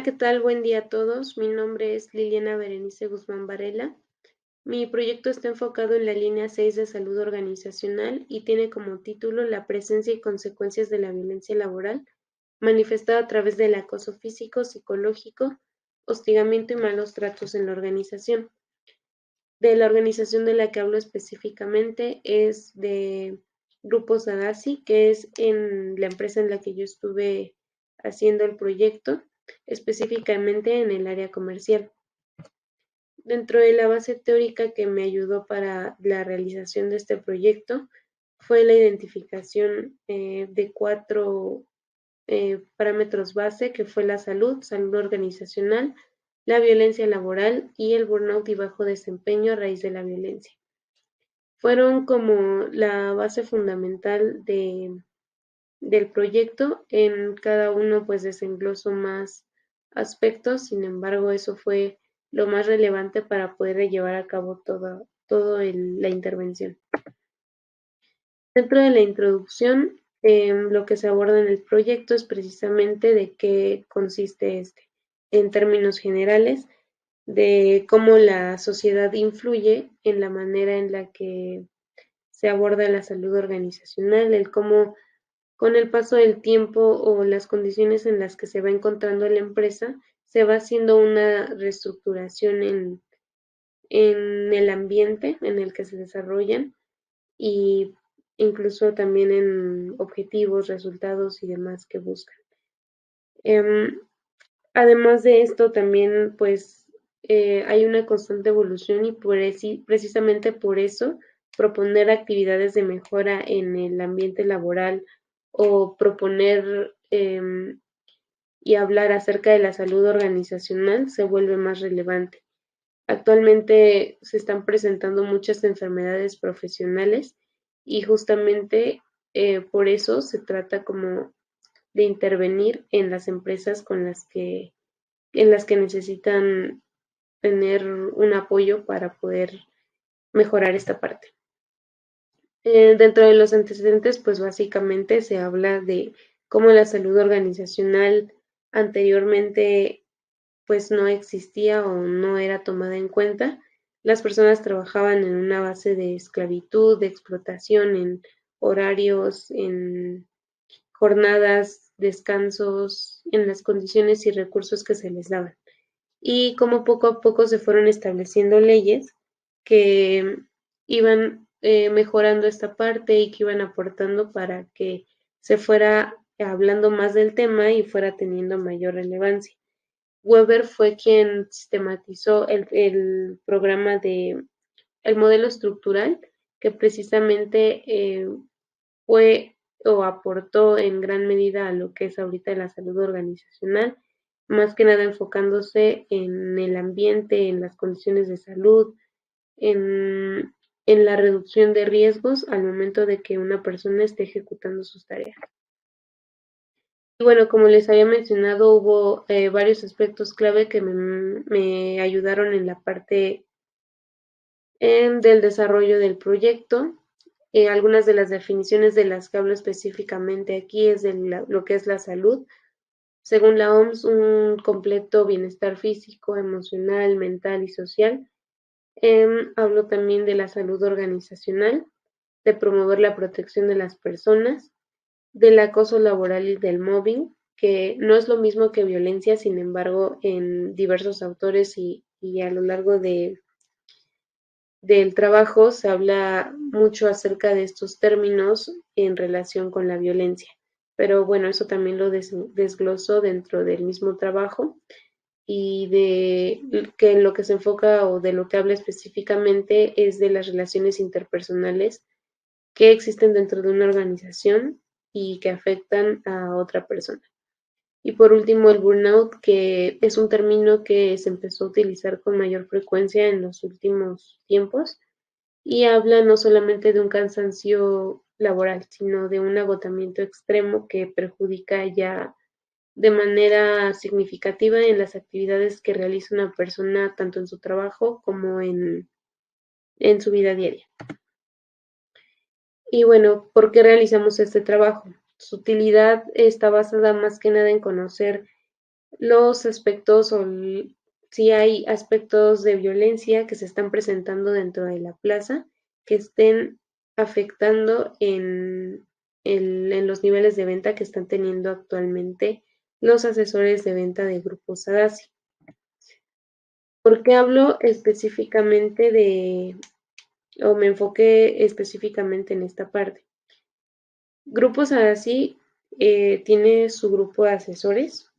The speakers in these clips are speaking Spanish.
¿qué tal? Buen día a todos. Mi nombre es Liliana Berenice Guzmán Varela. Mi proyecto está enfocado en la línea 6 de salud organizacional y tiene como título La presencia y consecuencias de la violencia laboral, manifestada a través del acoso físico, psicológico, hostigamiento y malos tratos en la organización. De la organización de la que hablo específicamente es de Grupo Sadasi, que es en la empresa en la que yo estuve haciendo el proyecto, específicamente en el área comercial. Dentro de la base teórica que me ayudó para la realización de este proyecto fue la identificación de 4 parámetros base, que fue la salud, salud organizacional, la violencia laboral y el burnout y bajo desempeño a raíz de la violencia. Fueron como la base fundamental del proyecto. En cada uno pues desengloso más aspectos, sin embargo eso fue lo más relevante para poder llevar a cabo toda la intervención. Dentro de la introducción, lo que se aborda en el proyecto es precisamente de qué consiste en términos generales, de cómo la sociedad influye en la manera en la que se aborda la salud organizacional, el cómo con el paso del tiempo o las condiciones en las que se va encontrando la empresa, se va haciendo una reestructuración en el ambiente en el que se desarrollan y incluso también en objetivos, resultados y demás que buscan. Además de esto, también pues hay una constante evolución y precisamente por eso proponer actividades de mejora en el ambiente laboral o proponer y hablar acerca de la salud organizacional se vuelve más relevante. Actualmente se están presentando muchas enfermedades profesionales y justamente por eso se trata como de intervenir en las empresas en las que necesitan tener un apoyo para poder mejorar esta parte. Dentro de los antecedentes, pues básicamente se habla de cómo la salud organizacional anteriormente pues no existía o no era tomada en cuenta. Las personas trabajaban en una base de esclavitud, de explotación, en horarios, en jornadas, descansos, en las condiciones y recursos que se les daban. Y como poco a poco se fueron estableciendo leyes que iban mejorando esta parte y que iban aportando para que se fuera hablando más del tema y fuera teniendo mayor relevancia. Weber fue quien sistematizó el programa el modelo estructural, que precisamente fue o aportó en gran medida a lo que es ahorita la salud organizacional, más que nada enfocándose en el ambiente, en las condiciones de salud, en, en la reducción de riesgos al momento de que una persona esté ejecutando sus tareas. Y bueno, como les había mencionado, hubo varios aspectos clave que me ayudaron en la parte del desarrollo del proyecto. Algunas de las definiciones de las que hablo específicamente aquí es de lo que es la salud. Según la OMS, un completo bienestar físico, emocional, mental y social. Hablo también de la salud organizacional, de promover la protección de las personas, del acoso laboral y del mobbing, que no es lo mismo que violencia, sin embargo, en diversos autores y a lo largo del trabajo se habla mucho acerca de estos términos en relación con la violencia. Pero bueno, eso también lo desgloso dentro del mismo trabajo y de que en lo que se enfoca o de lo que habla específicamente es de las relaciones interpersonales que existen dentro de una organización y que afectan a otra persona. Y por último, el burnout, que es un término que se empezó a utilizar con mayor frecuencia en los últimos tiempos y habla no solamente de un cansancio laboral, sino de un agotamiento extremo que perjudica ya de manera significativa en las actividades que realiza una persona, tanto en su trabajo como en su vida diaria. Y bueno, ¿por qué realizamos este trabajo? Su utilidad está basada más que nada en conocer los aspectos si hay aspectos de violencia que se están presentando dentro de la plaza que estén afectando en los niveles de venta que están teniendo actualmente los asesores de venta de Grupo Sadasi. ¿Por qué hablo específicamente o me enfoqué específicamente en esta parte? Grupo Sadasi tiene su grupo de asesores,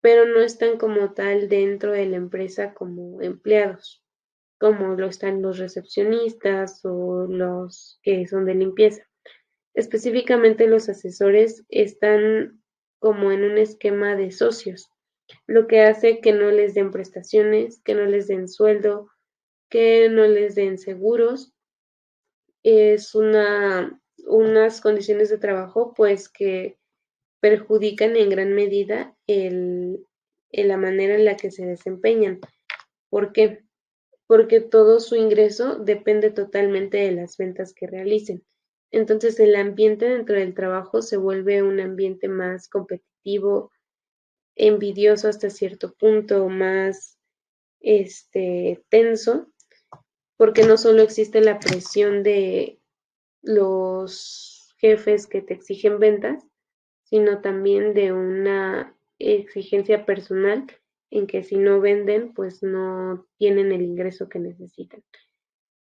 pero no están como tal dentro de la empresa como empleados, como lo están los recepcionistas o los que son de limpieza. Específicamente los asesores están como en un esquema de socios, lo que hace que no les den prestaciones, que no les den sueldo, que no les den seguros. Es unas condiciones de trabajo pues que perjudican en gran medida la manera en la que se desempeñan. ¿Por qué? Porque todo su ingreso depende totalmente de las ventas que realicen. Entonces el ambiente dentro del trabajo se vuelve un ambiente más competitivo, envidioso hasta cierto punto, más tenso, porque no solo existe la presión de los jefes que te exigen ventas, sino también de una exigencia personal en que si no venden, pues no tienen el ingreso que necesitan.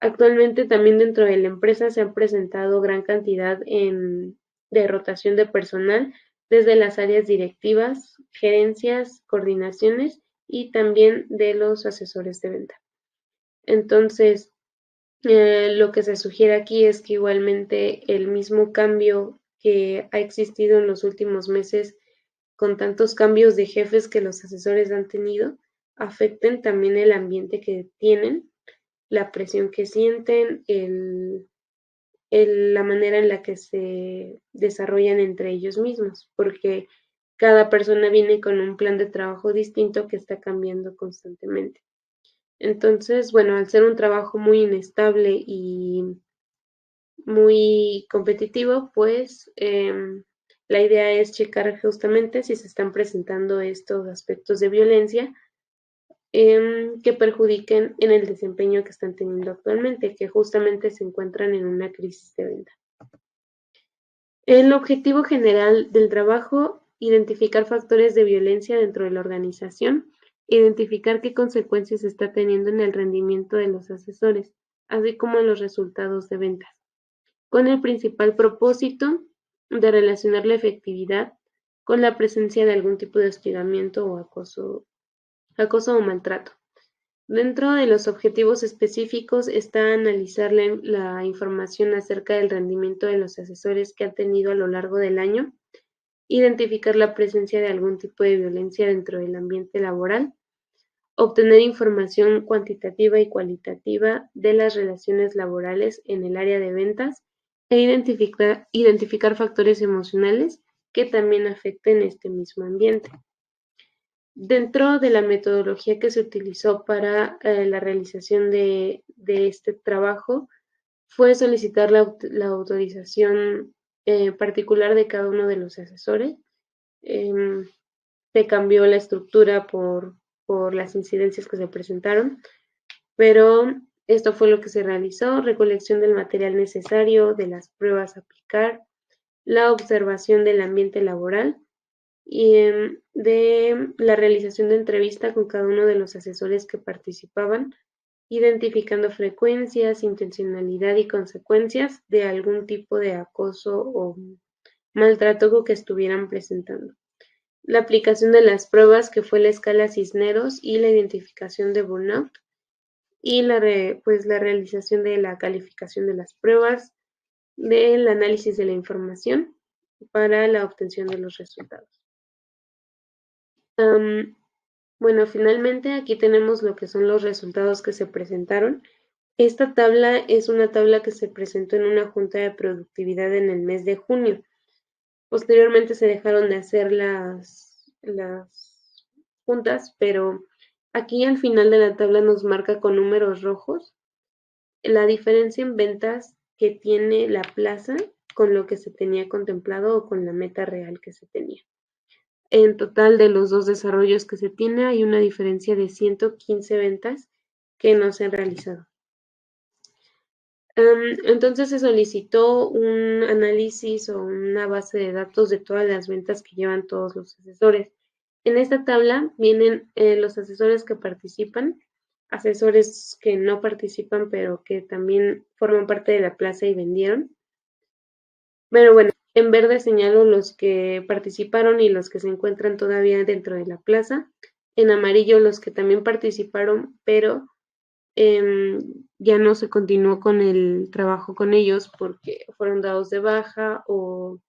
Actualmente también dentro de la empresa se han presentado gran cantidad de rotación de personal desde las áreas directivas, gerencias, coordinaciones y también de los asesores de venta. Entonces, lo que se sugiere aquí es que igualmente el mismo cambio que ha existido en los últimos meses con tantos cambios de jefes que los asesores han tenido, afecten también el ambiente que tienen, la presión que sienten, la manera en la que se desarrollan entre ellos mismos, porque cada persona viene con un plan de trabajo distinto que está cambiando constantemente. Entonces, bueno, al ser un trabajo muy inestable y muy competitivo, pues la idea es checar justamente si se están presentando estos aspectos de violencia que perjudiquen en el desempeño que están teniendo actualmente, que justamente se encuentran en una crisis de venta. El objetivo general del trabajo, identificar factores de violencia dentro de la organización, identificar qué consecuencias está teniendo en el rendimiento de los asesores, así como en los resultados de ventas, con el principal propósito de relacionar la efectividad con la presencia de algún tipo de hostigamiento o acoso o maltrato. Dentro de los objetivos específicos está analizar la información acerca del rendimiento de los asesores que han tenido a lo largo del año, identificar la presencia de algún tipo de violencia dentro del ambiente laboral, obtener información cuantitativa y cualitativa de las relaciones laborales en el área de ventas e identificar factores emocionales que también afecten este mismo ambiente. Dentro de la metodología que se utilizó para la realización de este trabajo fue solicitar la autorización particular de cada uno de los asesores. Se cambió la estructura por las incidencias que se presentaron, pero esto fue lo que se realizó: recolección del material necesario, de las pruebas a aplicar, la observación del ambiente laboral y de la realización de entrevista con cada uno de los asesores que participaban, identificando frecuencias, intencionalidad y consecuencias de algún tipo de acoso o maltrato que estuvieran presentando. La aplicación de las pruebas, que fue la escala Cisneros y la identificación de burnout, y la realización de la calificación de las pruebas, del análisis de la información para la obtención de los resultados. Bueno, finalmente aquí tenemos lo que son los resultados que se presentaron. Esta tabla es una tabla que se presentó en una junta de productividad en el mes de junio. Posteriormente se dejaron de hacer las juntas, pero aquí al final de la tabla nos marca con números rojos la diferencia en ventas que tiene la plaza con lo que se tenía contemplado o con la meta real que se tenía. En total de los dos desarrollos que se tiene hay una diferencia de 115 ventas que no se han realizado. Entonces se solicitó un análisis o una base de datos de todas las ventas que llevan todos los asesores. En esta tabla vienen los asesores que participan, asesores que no participan pero que también forman parte de la plaza y vendieron. Pero bueno, en verde señalo los que participaron y los que se encuentran todavía dentro de la plaza. En amarillo los que también participaron, pero ya no se continuó con el trabajo con ellos porque fueron dados de baja o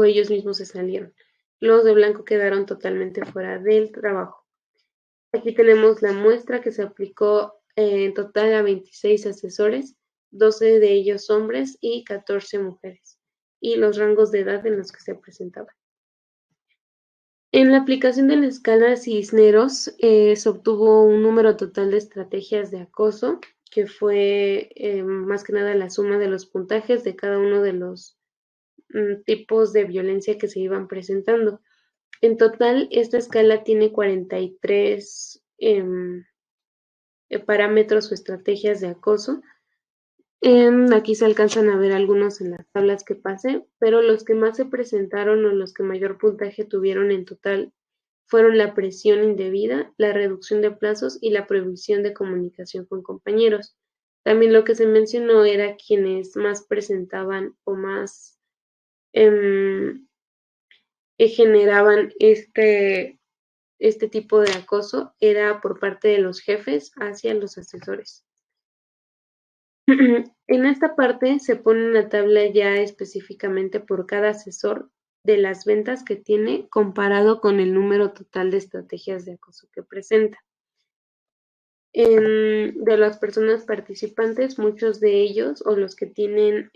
ellos mismos se salieron. Los de blanco quedaron totalmente fuera del trabajo. Aquí tenemos la muestra que se aplicó en total a 26 asesores, 12 de ellos hombres y 14 mujeres, y los rangos de edad en los que se presentaban. En la aplicación de la escala Cisneros se obtuvo un número total de estrategias de acoso, que fue más que nada la suma de los puntajes de cada uno de los tipos de violencia que se iban presentando. En total, esta escala tiene 43 parámetros o estrategias de acoso. Aquí se alcanzan a ver algunos en las tablas que pasé, pero los que más se presentaron o los que mayor puntaje tuvieron en total fueron la presión indebida, la reducción de plazos y la prohibición de comunicación con compañeros. También lo que se mencionó era quienes más presentaban o más generaban este tipo de acoso era por parte de los jefes hacia los asesores. En esta parte se pone una tabla ya específicamente por cada asesor de las ventas que tiene comparado con el número total de estrategias de acoso que presenta. De las personas participantes, muchos de ellos o los que tienen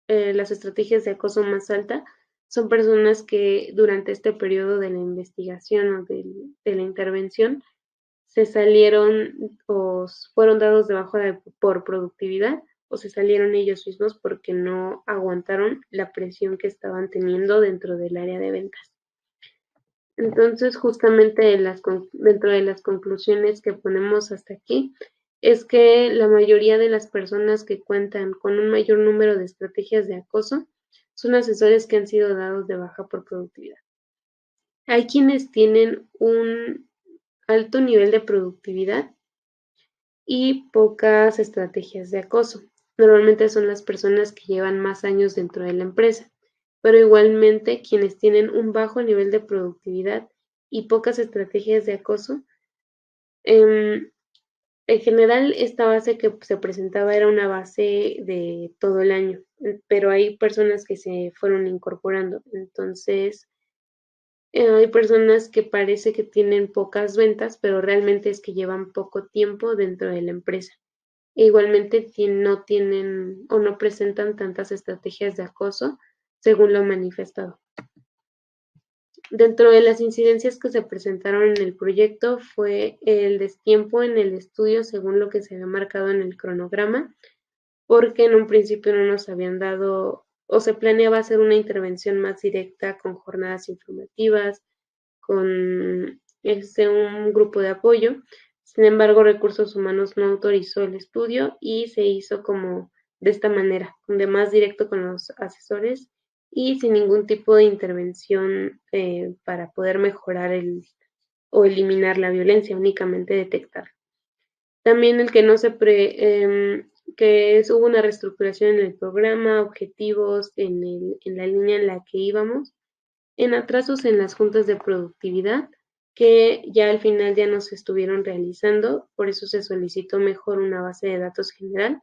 las estrategias de acoso más alta son personas que durante este periodo de la investigación o de la intervención se salieron o fueron dados de baja por productividad o se salieron ellos mismos porque no aguantaron la presión que estaban teniendo dentro del área de ventas. Entonces, justamente dentro de las conclusiones que ponemos hasta aquí, es que la mayoría de las personas que cuentan con un mayor número de estrategias de acoso son asesores que han sido dados de baja por productividad. Hay quienes tienen un alto nivel de productividad y pocas estrategias de acoso. Normalmente son las personas que llevan más años dentro de la empresa, pero igualmente quienes tienen un bajo nivel de productividad y pocas estrategias de acoso. En general, esta base que se presentaba era una base de todo el año, pero hay personas que se fueron incorporando. Entonces, hay personas que parece que tienen pocas ventas, pero realmente es que llevan poco tiempo dentro de la empresa. E igualmente no tienen o no presentan tantas estrategias de acoso, según lo manifestado. Dentro de las incidencias que se presentaron en el proyecto fue el destiempo en el estudio según lo que se había marcado en el cronograma, porque en un principio no nos habían dado o se planeaba hacer una intervención más directa con jornadas informativas, con un grupo de apoyo. Sin embargo, Recursos Humanos no autorizó el estudio y se hizo como de esta manera, de más directo con los asesores y sin ningún tipo de intervención para poder mejorar o eliminar la violencia, únicamente detectar. También el que no se hubo una reestructuración en el programa, objetivos en la línea en la que íbamos, en atrasos en las juntas de productividad, que ya al final ya no se estuvieron realizando, por eso se solicitó mejor una base de datos general.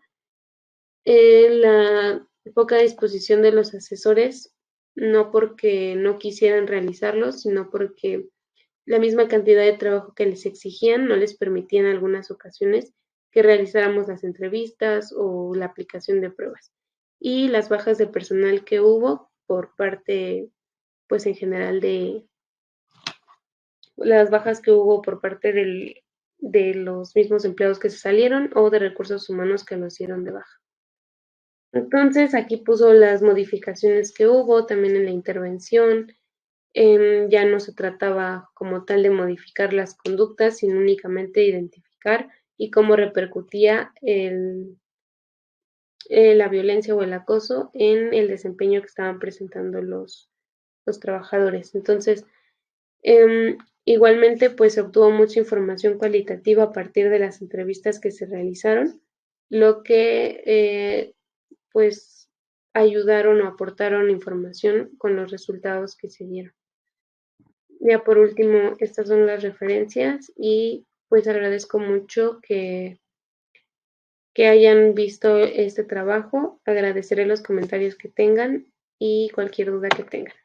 La poca disposición de los asesores, no porque no quisieran realizarlo, sino porque la misma cantidad de trabajo que les exigían no les permitía en algunas ocasiones que realizáramos las entrevistas o la aplicación de pruebas. Y las bajas de personal que hubo por parte, pues en general de las bajas que hubo por parte de los mismos empleados que se salieron o de recursos humanos que los dieron de baja. Entonces aquí puso las modificaciones que hubo también en la intervención, Ya no se trataba como tal de modificar las conductas, sino únicamente identificar y cómo repercutía la violencia o el acoso en el desempeño que estaban presentando los trabajadores. Entonces, igualmente, pues se obtuvo mucha información cualitativa a partir de las entrevistas que se realizaron, lo que pues ayudaron o aportaron información con los resultados que se dieron. Ya por último, estas son las referencias y pues agradezco mucho que hayan visto este trabajo. Agradeceré los comentarios que tengan y cualquier duda que tengan.